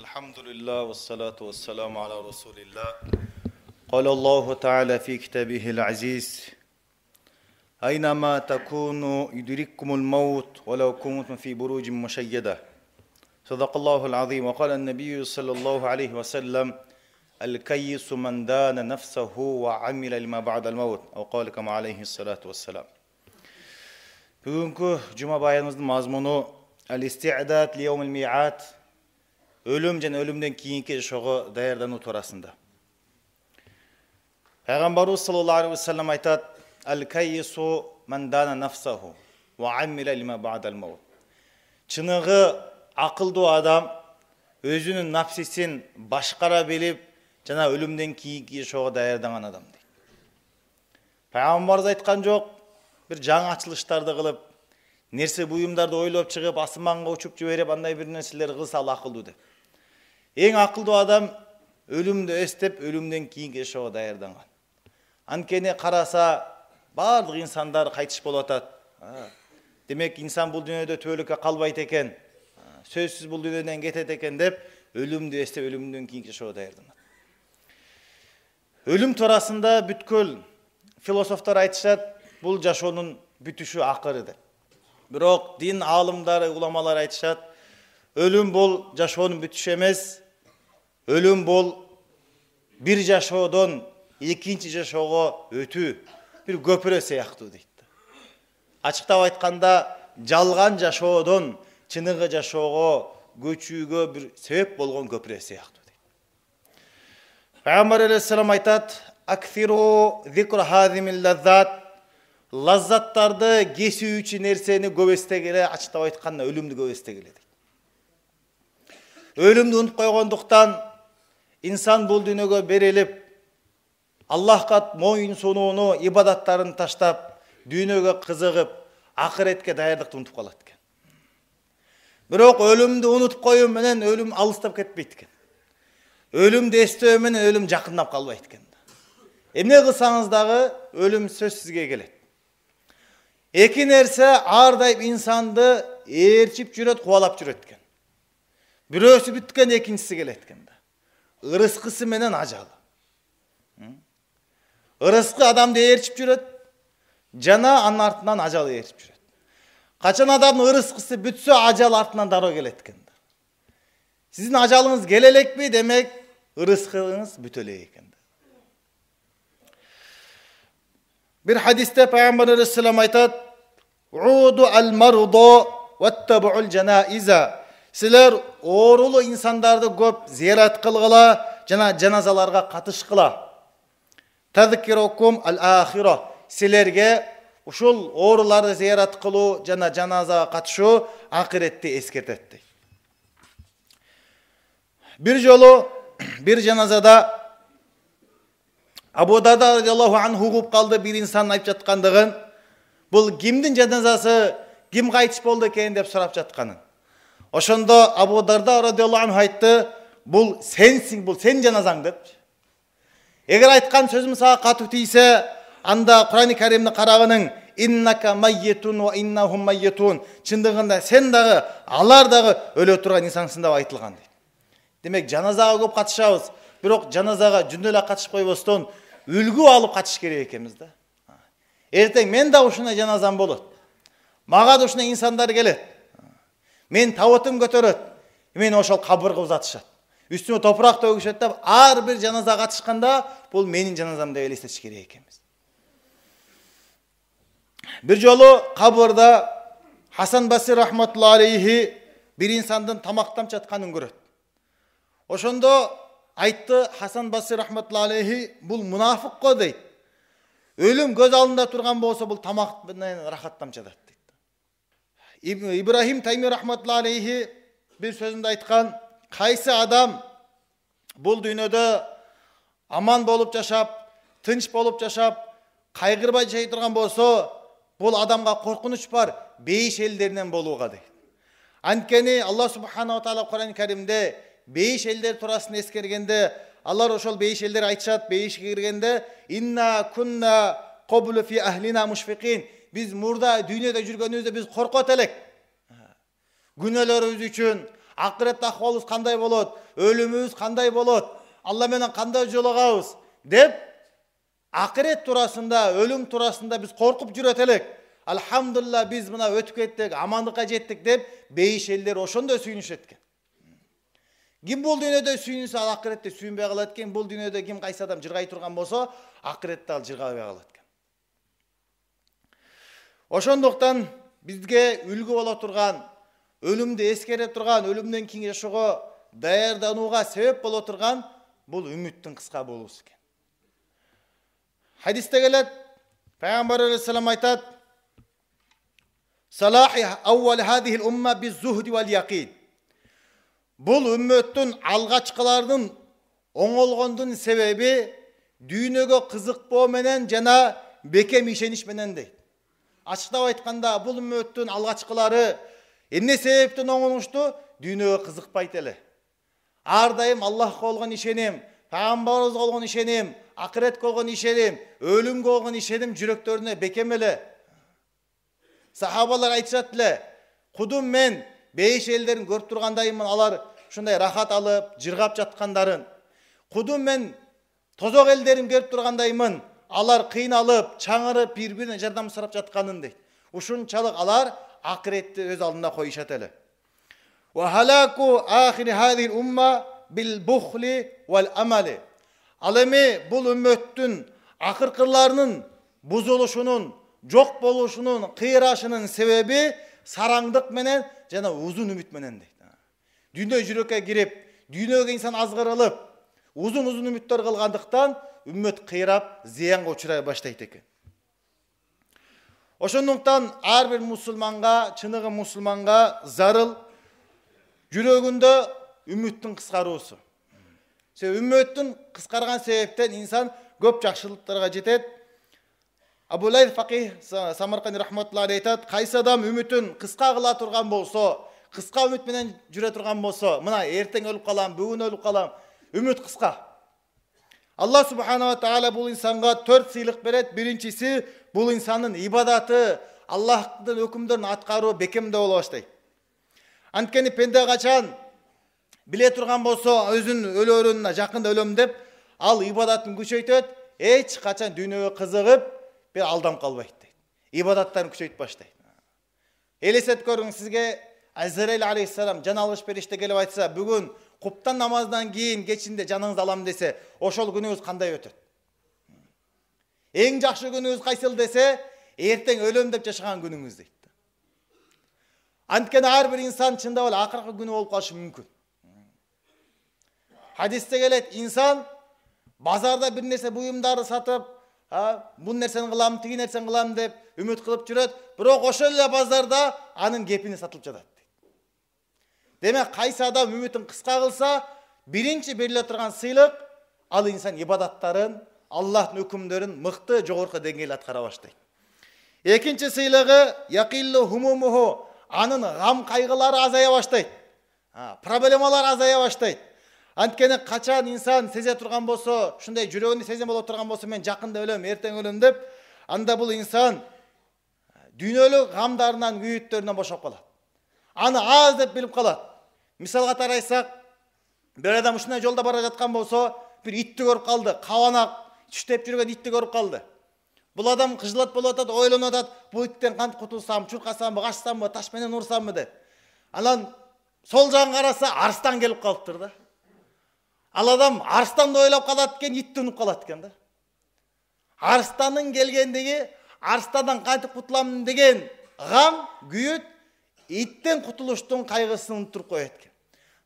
الحمد لله والصلاة والسلام على رسول الله قال الله تعالى في كتابه العزيز أينما تكونوا يدرككم الموت ولو كنتم في بروج مشيدة صدق الله العظيم وقال النبي صلى الله عليه وسلم الكيس من دان نفسه وعمل لما بعد الموت أو قال كما عليه الصلاة والسلام. Бүгінгі жұма баянымыздың мазмұны al-isti'dad li yawmil mi'ad, ölüm және өлімден кейінгі жашауға даярдану турасында. Пайғамбарымыз саллаллаху алейхи ва саллям айтады: "Ал-кайсу ман дана нафсаху ва амила лима бa'дал маут." Чынығы ақылды адам өзінің нафсисін башқара біліп, жана өлімден кейінгі жашауға даярданған адам дейді. Пайғамбарымыз айтқан жоқ, bir жаңа açılıştарды қылып, нерсе бұйымдарды ойлап шығып, асманға ұшып жіберіп, андай бір нәрселер қылса ал ақылды деп. Ең ақылды адам өлімді өстеп, өлімден кейінгі жашауға даярданған. Анткени қараса, барлық инсандар қайтыш болып атат. Демек, инсан бұл дүниеде төлікке қалбайды екен, сөзсіз бұл дүниеден кетеді екен деп, өлімді өстеп, өлімден кейінгі жашауға даярданады. Өлім турасында бүткіл философтар айтышат, бұл жашоонун бүтүшү акыры деп. Бирок дин алымдары, уламалар айтышат, өлүм бул жашоонун бүтүшү эмес, өлүм бул бир жашоодон экинчи жашоого өтүү, бир көпүрө сыяктуу дейт. Ачыктап айтканда, жалган жашоодон чыныгы жашоого көчүүгө бир себеп болгон көпүрө сыяктуу дейт. Пайгамбар алейхиссалам айтат: "Акфиру зикр хазимил лаззат." Лаззаттарды кесүүчү нерсени көп эстегиле, ачыктап айтканда өлүмдү көп эстегиле дейт. Өлүмдү унутуп койгондуктан инсан бул дүйнөгө берилип, Аллахка моюн сунууну, ибадаттарын таштап, дүйнөгө кызыгып, акыретке даярдыкты унутуп калат экен. Бирок өлүмдү унутуп коюу менен өлүм алыстап кетпейт экен. Өлүмдү эстөө менен өлүм жакындап калбайт экен. Эмне кылсаңыз дагы өлүм сөз сизге келет. Эки нерсе ардайым инсанды ээрчип жүрөт, кубалап жүрөт экен. Бирөөсү бүткөн, экинчиси келет экен да. Ырыскысы менен ажалы. Ырыскы адамды ээрчип жүрөт, жана анын артынан ажалы ээрчип жүрөт. Качан адамдын ырыскысы бүтсө, ажал артынан дароо келет экен да. Сиздин ажалыңыз келе элекпи, демек ырыскыңыз бүтө элек экен да. Bir hadiste Peygamber Aleyhisselam aytat: "Udu al-mardu wattabu'ul janaiza." Sizler oorulu insandardı көп ziyaret kılgıla, jana janazalarga katışkıla. Tazkirukum al-akhirah. Sizlerge uşul oorulарды ziyaret kılуу jana janazaga katışуу ahiretти eskertet. Bir jolu bir janazada Abu Darda radıyallahu anhu hukup kaldı bir insanın ayıp jatkandığın, bul kimdin janazası, kim kayıtış boldu eken dep sorap jatkanın. Oşonda Abu Darda radıyallahu anhu aytты, bul sensin, bul sen janazang dep. Eger aytkan sözüm sağa katı tiyse, anda Kur'an-ı Kerim'ni karagının innaka mayyitun ve innahum mayyitun. Çındığında sen dağı, alar dağı ölü turgan insansın da aytılgan deydi. Demek janazaga көп katışabız. Бирок жаназага жүндөлө катышып койбостон үлгү алып катыш керек экенбиз да. Эртең мен да ушундай жаназам болот. Мага да ушундай инсандар келет. Мен табытым көтөрөт. Мен ошол кабырга узатышат. Үстүмө топурак төгүшөт деп, ар бир жаназага катышканда бул менин жаназам деп элестетиш керек экенбиз. Bir жолу кабырда Хасан Басри рахматуллахи алейхи bir инсандын тамактанып жатканын көрөт. Ошондо айтты Хасан Басри рахматуллахи алейхи, бул мунафык го дейт. Өлүм көз алдында турган болсо бул тамак менен рахаттанып жатат дейт. Ибрахим Тайми рахматуллахи алейхи bir сөзүндө айткан, кайсы адам бул дүйнөдө аман болуп жашап, тынч болуп жашап, кайгырбай жашай турган болсо, бул адамга коркунуч бар, бейиш элдеринен болууга дейт. Анткени Аллах субханаху ва таала Кур'ан-ы Керимде бейиш элдер турасын эскергенде, алар ошол бейиш элдер айтышат, бейишке киргенде, инна кунна кобулу фи ахлина мушфикин. Биз мурда дүйнөдө жүргөнүбүздө биз коркот элек. Күнөөлөрүбүз үчүн, акырет акыбалыбыз кандай болот, өлүмүбүз кандай болот, Алла менен кандай жолугабыз деп акырет турасында, өлүм турасында биз коркуп жүрөт элек. Алхамдулилла биз мына өтүп кеттик, амандыкка жеттик деп бейиш элдер ошондой сүйүнүшөт экен. Ким бул дүйнөдө сүйүнсө, ал акыретте сүйүнбөй калат экен. Бул дүйнөдө ким кайсы адам жыргай турган болсо, акыретте ал жыргабай калат экен. Ошондуктан бизге үлгү боло турган, өлүмдү эскере турган, өлүмдөн кийинки жашоого даярданууга себеп боло турган бул үмүттүн кыска болуусу экен. Хадисте келет, Пайгамбар алейхиссалам айтат: "Салахи аввал хадихил умма биз-зухди вал яқин." Бул үммөттүн алгачкылардын оңолгондун себеби дүйнөгө кызыкпоо менен жана бекем ишениш менен дейт. Ачыктап айтканда, бул үммөттүн алгачкылары эмне себептен оңолушту? Дүйнөгө кызыкпайт эле. Ар дайым Аллахка болгон ишеним, Пайгамбарыбызга болгон ишеним, акыретке болгон ишеним, өлүмгө болгон ишеним жүрөктөрүнө бекем эле. Сахабалар айтышат эле, кудум мен бейиш элдерин көрүп тургандаймын, алар ушундай рахат алып, жыргап жаткандарын. Кудум мен тозок элдерин көрүп тургандаймын, алар кыйналып, чаңырып, бири-бирине жардам сурап жатканын дейт. Ушунчалык алар акыретти өз алдына коюшат эле. Ва халаку ахири хадил умма бил бухли вал амали. Ал эми бул үммөттүн акыркыларынын бузулушунун, жок болушунун, кыйрашынын себеби сараңдык менен жана узун үмүт менен дейт. Дүйнө жүрөккө кирип, дүйнөгө инсан азгырылып, узун үмүттөр кылгандыктан үммөт кыйрап, зыянга учурай баштайт экен. Ошондуктан ар бир мусулманга, чыныгы мусулманга зарыл жүрөгүндө үмүттүн кыскаруусу. Үммөттүн кыскарган себептен инсан көп жакшылыктарга жетет. Абу Лайс факih Самарканди рахматуллахи алейхи айтат, кайсы адам үмүтүн кыска кыла турган болсо, кыска үмүт менен жүрө турган болсо, мына эртең өлүп калам, бүгүн өлүп калам, үмүт кыска. Алла субханала таала бул инсанга 4 сыйлык берет. Биринчиси, бул инсанын ибадаты, Аллахтын өкүмдөрүн аткаруу бекемде боло баштайт. Анткени пенде качан биле турган болсо, өзүн өлөрүн жакында өлөм деп, ал ибадатын күчөйтөт, эч качан дүйнөгө кызыгып, бир алдам калбайт дейт. Ибадаттарын күчөйт баштайт. Элестет көрүңүз, сизге Азраил алейхиссалам жан алыш бериште келип айтса, бүгүн куптан намаздан кийин кечинде жаныңызды алам десе, ошол күнүңүз кандай өтөт? Эң жакшы күнүңүз кайсыл десе, эртең өлөм деп жашаган күнүңүз дейт. Анткени ар бир инсан чындап эле акыркы күнү болуп калышы мүмкүн. Хадисте келет, инсан базарда бир нерсе буюмдарды сатып, бул нерсени кылам, тиги нерсени кылам деп үмүт кылып жүрөт, бирок ошол эле базарда анын кепини сатылып жатат. Демек, кайсы адам үмүтүн кыска кылса, биринчи бериле турган сыйлык, ал инсан ибадаттарын, Аллахтын өкүмдөрүн мыкты жогорку деңгээлде аткара баштайт. Экинчи сыйлыгы яқиллу хумумуху, анын гам кайгылары азая баштайт. Проблемалар азая баштайт. Анткени качан инсан сезе турган болсо, ушундай жүрөгүндө сезим боло турган болсо, мен жакында өлөм, эртең өлөм деп, анда бул инсан дүйнөлүк гамдарынан, күйүттөрүнөн бошоп калат. Аны аз деп билип калат. Мисал катары айтсак, бир адам ушундай жолдо бара жаткан болсо, бир итти көрүп калды, кабанак түштеп жүргөн итти көрүп калды. Бул адам кыжылат болуп атат, ойлонуп атат, бул иттен кантип кутулсам, чуркасамбы, качсамбы, таш менен урсамбы деп. Анан сол жагын караса, арстан келип калыптыр да. Ал адам арстанды ойлоп калат экен, итти унуп калат экен да. Арстанын келгендиги, арстандан кантип кутулам деген гам, күйүт, иттен кутулуштун кайгысын унуттуруп коет экен.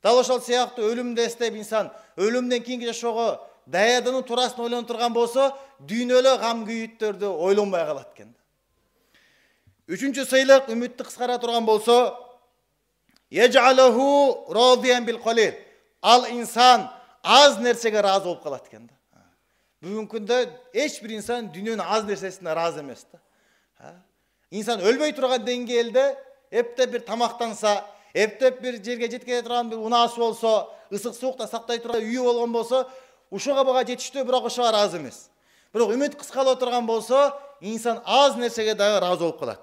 Дал ошол сыяктуу өлүмдү эстеп инсан өлүмдөн кийинки жашоого даярдануу турасын ойлонуп турган болсо, дүйнөлүк гам күйүттөрдү ойлонбой калат экен. Үчүнчү сыйлык үмүттү кыскара турган болсо, яжалаху радиян бил қалил. Ал инсан аз нерсеге разы болуп калат экен да. Бүгүнкү күндө эч бир инсан дүйнөнүн аз нерсесине разы эмес да. Инсан өлбөй турган деңгээлде эптеп бир тамактанса, эптеп бир жерге жеткезе турган бир унаасы болсо, ысык суукта сактай турган үйү болгон болсо, ушуга бага жетиштүү, бирок ошого разы эмес. Бирок үмүт кыскала турган болсо, инсан аз нерсеге дагы разы болуп калат.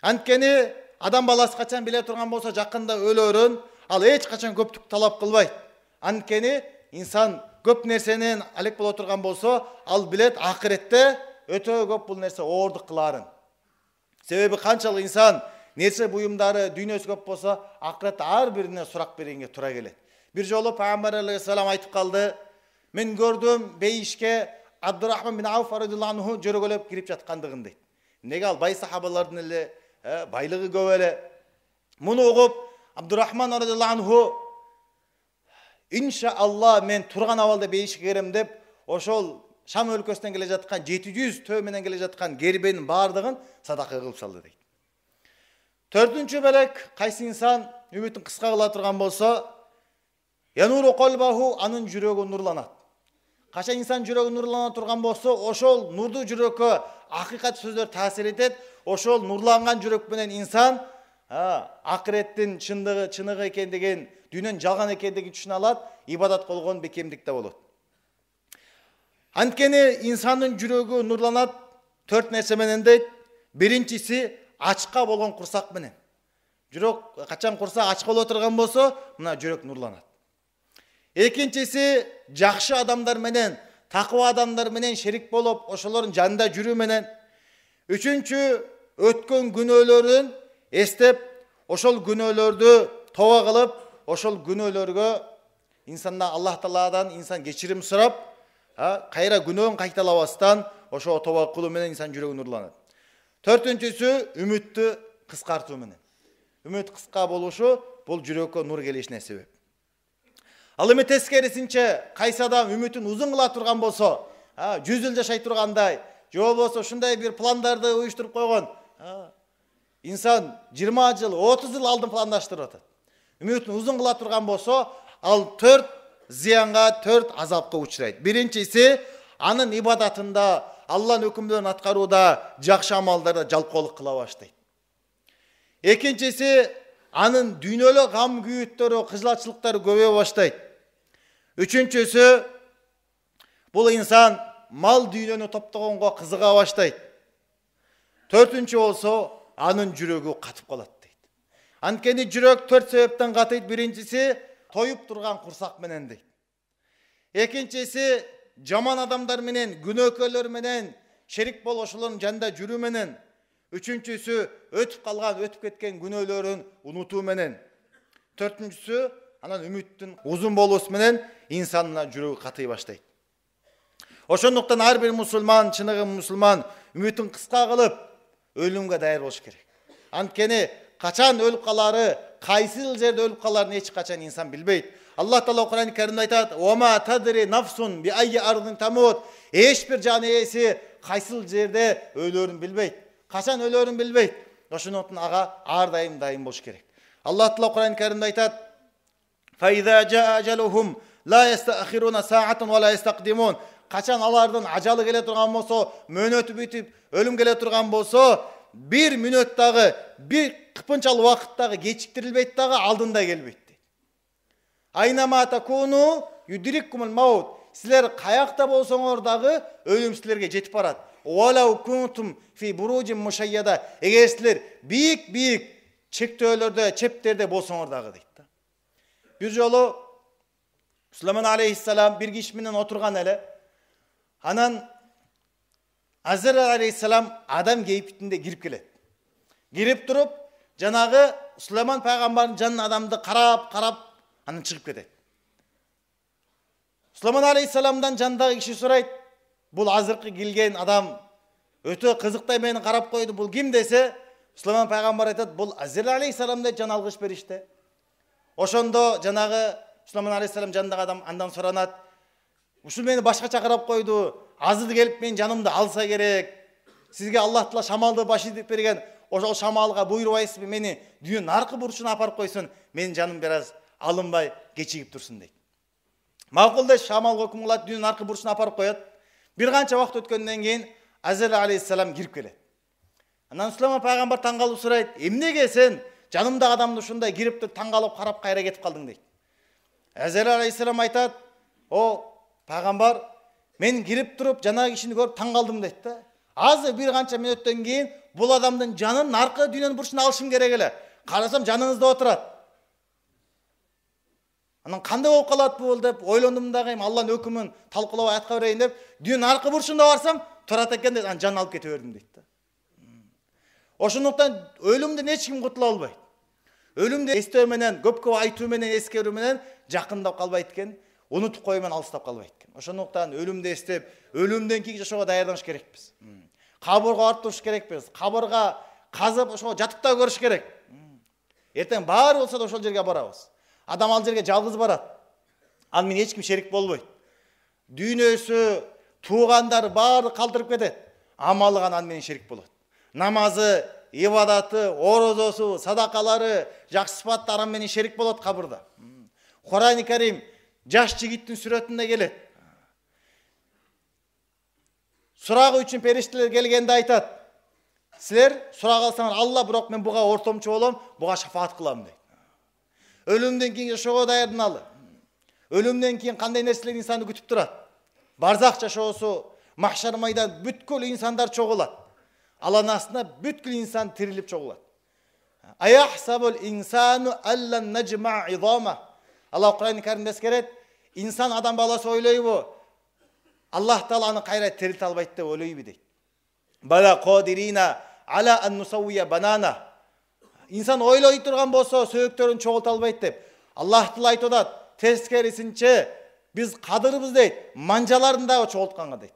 Анткени адам баласы качан биле турган болсо, жакында өлөрүн, ал эч качан көптүк талап кылбайт. Анткени инсан көп нерсенен алек боло турган болсо, ал билет акыретте өтө көп бул нерсе оордук кыларын. Себеби канчалык инсан нерсе буюмдары дүйнөсү көп болсо, акыретте ар бирине сурак бергенге туура келет. Бир жолу Пайгамбар алейхиссалам айтып калды: "Мен көрдүм бейишке Абдурахман бин Ауф радиллаху анху жөрөгөлөп кирип жаткандыгын" дейт. Неге ал бай сахабалардын эле байлыгы көп эле. Муну угуп Абдурахман радиллаху анху "Иншаалла мен турган абалда бейишке кирем" деп, ошол Шам өлкөсүнөн келе жаткан 700 төө менен келе жаткан кербенин бардыгын садака кылып салды дейт. Төртүнчү белек, кайсы инсан үмүтүн кыска кыла турган болсо, януру колбаху, анын жүрөгү нурланат. Качан инсан жүрөгү нурлана турган болсо, ошол нурдуу жүрөккө акыйкат сөздөр таасир этет. Ошол нурланган жүрөк менен инсан акыреттин чыныгы экендигин, дүйнөнүн жалган экендигин түшүнө алат, ибадат колгон бекемдикте болот. Анткени инсандын жүрөгү нурланат 4 нерсе менен дейт. Биринчиси ачка болгон курсак менен. Жүрөк качан курсак ач боло турган болсо, мына жүрөк нурланат. Экинчиси жакшы адамдар менен, такыба адамдар менен шерик болуп, ошолордун жанында жүрүү менен. Үчүнчү, өткөн күнөөлөрүн эстеп, ошол күнөөлөрдү тоба кылып, ошол күнөөлөргө инсанда Аллах Тааладан инсан кечирим сурап, кайра күнөөн кайталабастан ошо тоба кылуу менен инсан жүрөгү нурланат. Төртүнчүсү, үмүттү кыскартуу менен. Үмүт кыска болушу бул жүрөккө нур келишине себеп. Ал эми тескерисинче, кайсы адам үмүтүн узун кыла турган болсо, 100 жыл жашай тургандай, же болбосо ушундай бир пландарды уюштуруп койгон, инсан 20 жыл, 30 жыл алдын пландаштырып атат. Үмүтүн узун кыла турган болсо, ал 4 зыянга, 4 азапка учурайт. Биринчиси, анын ибадатында, Алланын өкүмдөрүн аткарууда, жакшы амалдарда жалпоолук кыла баштайт. Экинчиси, анын дүйнөлүк гам күйүттөрү, кыжылатчылыктары көбөйө баштайт. Үчүнчүсү, бул инсан мал дүйнөнү топтогонго кызыга баштайт. Төртүнчү болсо, анын жүрөгү катып калат дейт. Анткени жүрөк 4 себептен катыйт. Биринчиси, тоюп турган курсак менен дейт. Экинчиси, жаман адамдар менен, күнөөкөлөр менен шерик болуп, ошолордун жанында жүрүү менен. Үчүнчүсү, өтүп калган, өтүп кеткен күнөөлөрүн унутуу менен. Төртүнчүсү, анан үмүттүн узун болуусу менен инсандын жүрөгү катый баштайт. Ошондуктан ар бир мусулман, чыныгы мусулман үмүтүн кыска кылып, өлүмгө даяр болуш керек. Анткени качан өлүп калары, кайсыл жерде өлүп каларын эч качан инсан билбейт. Аллах Таала Кур'ан-ы Каримде айтат: "Ва тадри нафсун би айи ардин тамут". Эч бир жан ээси кайсыл жерде өлөрүн билбейт. Качан өлөрүн билбейт. Ошондуктан ага ар дайым болуш керек. Аллах Таала Кур'ан-ы Каримде айтат: "Фа иза жаа ажалухум ла ястаахируна саатан ва ла ястақдимун". Качан алардын ажалы келе турган болсо, мөөнөтү бүтүп, өлүм келе турган болсо, 1 мүнөттагы, 1 кыпынчал убакыттагы кечиктирилбейт дагы, алдында келбейт. Айнама такуну юдриккумул маут. Силер каякта болсоңор дагы өлүм силерге жетип барат. Валау кунтум фи буружин мушайяда. Эгер силер бийик чектөөлөрдө, чептерде болсоңор дагы дейт. Бир жолу Сулейман алейхиссалам бир киши менен отурган эле. Анан Азыр алейхиссалам адам кейпитинде кирип келет. Кирип туруп, жанагы Сулейман пайгамбардын жанына адамды карап, анан чыгып кетет. Сулейман алейхиссаламдан жандагы киши сурайт: "Бул азыркы келген адам өтө кызыктай мени карап койду, бул ким?" десе, Сулейман пайгамбар айтат: "Бул Азыр алейхиссаламды жан алгыч беришти." Ошондо жанагы Сулейман алейхиссалам жандагы адам андан суранат: "Ушул мени башкача карап койду. Азыр келип мен жанымды алса керек. Сизге Аллах Таала шамалды башидип берген. Ошол шамалга буйрубайсызбы, мени дүйнөнүн наркы бурчуна апарып койсун. Менин жаным biraz алынбай кечигип турсун" дейт. Макул деп шамалга өкүм кылат, дүйнөнүн наркы бурчуна апарып коет. Бир канча убакыт өткөндөн кийин Азыр алейхиссалам кирип келет. Анан Сулейман пайгамбар таң калып сурайт: "Эмнеге сен жанымдагы адамды ушундай кирип туруп таң калып карап кайра кетип калдың?" дейт. Азыр алейхиссалам айтат: "О пайгамбар, мен кирип туруп жанагы кишини көрүп таң калдым" дейт да. Азыр бир канча мүнөттөн кийин бул адамдын жанын наркы дүйнөнүн бурчуна алышым керек эле. Карасам жаныңызда отурат. Анан кандай болуп калат бул деп ойлондум дагы, эми Алланын өкүмүн талкуулап аятка берейин деп, дүйнөнүн аркы бурчунда барсам, турат экен деп, анан жан алып кете бердим дейт да. Ошондуктан өлүмдөн эч ким кутула албайт. Өлүмдү эстөө менен, көп айтуу менен, эскерүү менен жакындап калбайт экен, унутуп коюу менен алыстап калбайт экен. Ошондуктан өлүмдү эстеп, өлүмдөн кийинки жашоого даярданыш керекпиз. Кабырга барып туруш керекпиз. Кабырга казып, ошого жатып да көрүш керек. Эртең баары болсо да ошол жерге барабыз. Адам ал жерге жалгыз барат. Ал менен эч ким шерик болбойт. Дүйнөсү, туугандары баары калтырып кетет. Амалы гана ал менен шерик болот. Намазы, ибадаты, орозосу, садакалары, жакшы сыпаттары менен шерик болот кабырда. Кур'ан-ы Карим жаш жигиттин сүрөтүндө келет. Сурагы үчүн периштелер келгенде айтат: силер сурак алсаңар Алла, бирок мен буга ортомчу болом, буга шафаат кылам дейт. Өлүмдөн кийин жашоого даярданалы. Өлүмдөн кийин кандай нерселер инсанды күтүп турат? Барзак жашоосу, махшар майдан бүткүл инсандар чогулат. Алланын астында бүткүл инсан тирилип чогулат. Аяхсабул инсану аллан najma idama. Алла Кур'ан-ы Каримде эскерет, инсан адам баласы ойлойбу, Аллах Таала аны кайра тирилте албайт деп ойлойбу дейт. Бала кодирина ала ан нусавия банана. Инсан ойлой турган болсо сөөктөрүн чогулта албайт деп. Аллах Таала айтып атат, тескерисинче биз кадырбыз дейт, манжаларын дагы чогултканга дейт.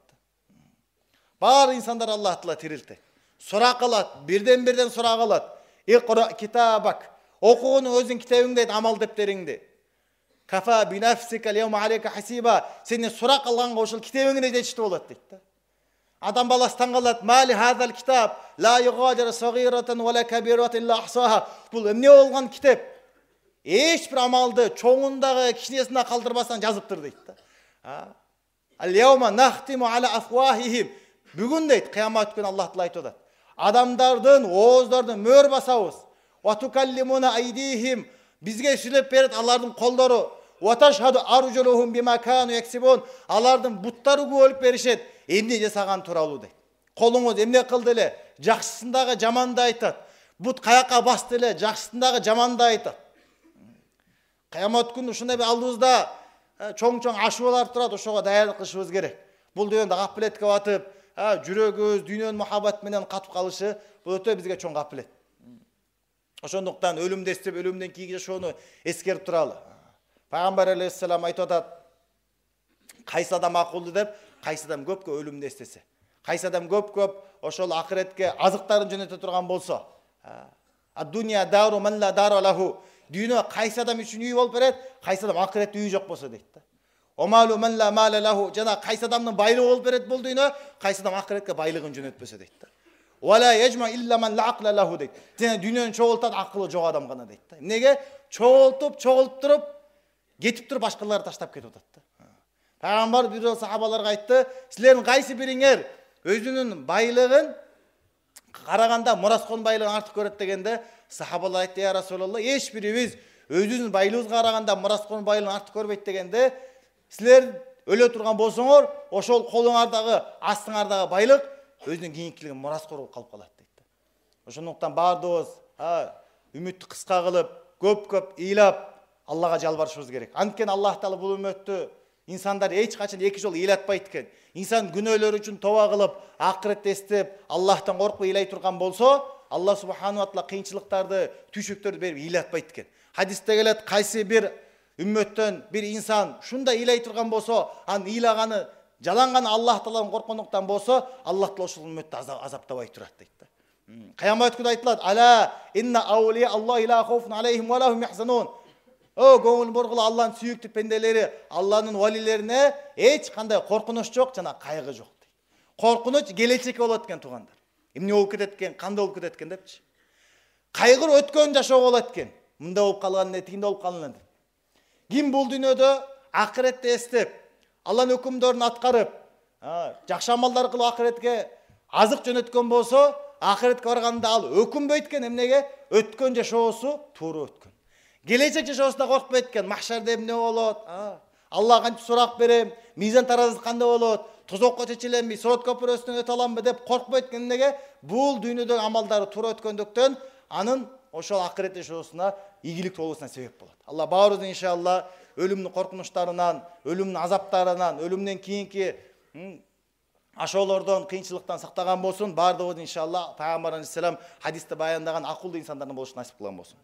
Бар инсандар Аллах Таала тирилте. Сурак алат, бирден сурак алат. Иқра китабак. Окугуну өзүң китебиң дейт, амал дептериңди. Кафа би нафсика ал-яума алейка хасиба. Сени сурак алганга ошол китебиңди жетиштүү болот дейт да. Адам баласы таң калат, мали хазал китаб, ла югадиру сагирatan ва ла кабирatan илла ахсаха. Бул эмне болгон китеп? Эч бир амалды чоңундагы, кичинесинде калтырбастан жазыптыр дейт да. Ал-яума нахтиму ала афвахихим. Бүгүн дейт, кыямат күнү Аллах Таала айтып атат. Адамдардын ооздорун мөр басабыз. Ва тукаллимуна айдихим. Бизге сүйлөп берет алардын колдору. Ва ташхаду аржулухум бима кану яксибун. Алардын буттары күбөлүп беришет. Эмне жасаган тууралуу дейт. Колуңуз эмне кылды эле? Жакшысындагы жаманды айтат. Бут каяка басты эле? Жакшысындагы жаманды айтат. Кыямат күнү ушундай бир алдыбызда чоң ашуулар турат, ошого даярдык кылышыбыз керек. Бул дүйнөдө гаплетке батып, жүрөгүбүз дүйнөнүн мухаббат менен катып калышы бул өтө бизге чоң гаплет. Ошондуктан өлүмдү эстеп, өлүмдөн кийинки жашоону эскерип туралы. Пайгамбар алейхиссалам айтып атат, кайсы адам акылдуу деп, кайсы адам көп өлүмдү эстесе. Кайсы адам көп ошол акыретке азыктарын жөнөтө турган болсо. Ад-дуnya дару ман ла дару лаху. Дүйнө кайсы адам үчүн үй болуп берет, кайсы адам акыретте үй жок болсо дейт да. Омалу ман ла мала лаху. Жана кайсы адамдын байлыгы болуп берет бул дүйнө, кайсы адам акыретке байлыгын жөнөтпөсө дейт да. Вала яжма илля ман ла акла лаху дейт. Жана дүйнөнү чогултат акылы жок адам гана дейт да. Эмнеге? Чогултуп туруп, кетип туруп башкаларды таштап кетип атат да. Пайгамбар бир сахабаларга айтты, силердин кайсы бириңер өзүнүн байлыгын караганда мураскон байлыгын артык көрөт дегенде, сахабалар айтты, я Расулалла, эч бирибиз өзүбүздүн байлыгыбызга караганда мураскон байлыгын артык көрбөйт дегенде, силер өлө турган болсоңор, ошол колуңардагы, астыңардагы байлык өзүнүн кийинкилигин мураскор болуп калып калат дейт. Ошондуктан баардыгыбыз үмүттү кыска кылып, көп ыйлап Аллага жалбарышыбыз керек. Анткени Аллах Таала бул үммөттү инсандар эч качан эки жолу ыйлатпайт экен. Инсан күнөөлөр үчүн тоба кылып, акыретти эстеп, Аллахтан коркуп ыйлай турган болсо, Алла субхану ва таала кыйынчылыктарды, түйшөктөрдү берип ыйлатпайт экен. Хадисте келет, кайсы бир үммөттөн бир инсан шундай ыйлай турган болсо, анын ыйлаганы, жаланганы Аллах Тааладан корккондуктан болсо, Аллах Таала ошол үммөттү азаптабай турат дейт да. Кыямат күнү айтылат, ала инна аулия Аллахи ла хауфун алейхим ва лахум яхзанун. О, көңүл боргулу Алланын сүйүктүү пенделери, Алланын валилерине эч кандай коркунуч жок жана кайгы жок дейт. Коркунуч келечекке болот экен туугандар. Эмне болуп кетет экен, кандай болуп кетет экен депчи. Кайгыр өткөн жашоо болот экен. Мында болуп калган, тигинде болуп калган деп. Ким бул дүйнөдө акыретти эстеп, Алланын өкүмдөрүн аткарып, жакшы амалдар кылып акыретке азык жөнөткөн болсо, акыретке барганда ал өкүнбөйт экен. Эмнеге? Өткөн жашоосу туура өткөн. Келечек жашоосунда коркпойт экен. Махшарда эмне болот? Аллага кантип сурак берем? Мизан таразысы кандай болот? Тозокко чечиленби, сорот көпүрөсүнөн өтө аламбы деп коркпойт экен. Эмнеге? Бул дүйнөдөгү амалдары туура өткөндүктөн анын ошол акырет жашоосуна ийгилик болуусуна себеп болот. Алла баарыбызды иншалла өлүмдүн коркунучтарынан, өлүмдүн азаптарынан, өлүмдөн кийинки ашоолордон, кыйынчылыктан сактаган болсун. Баардыгыбыз иншалла Пайгамбар алейхиссалам хадисте баяндаган акылдуу инсандардын болушуна насип кылган болсун.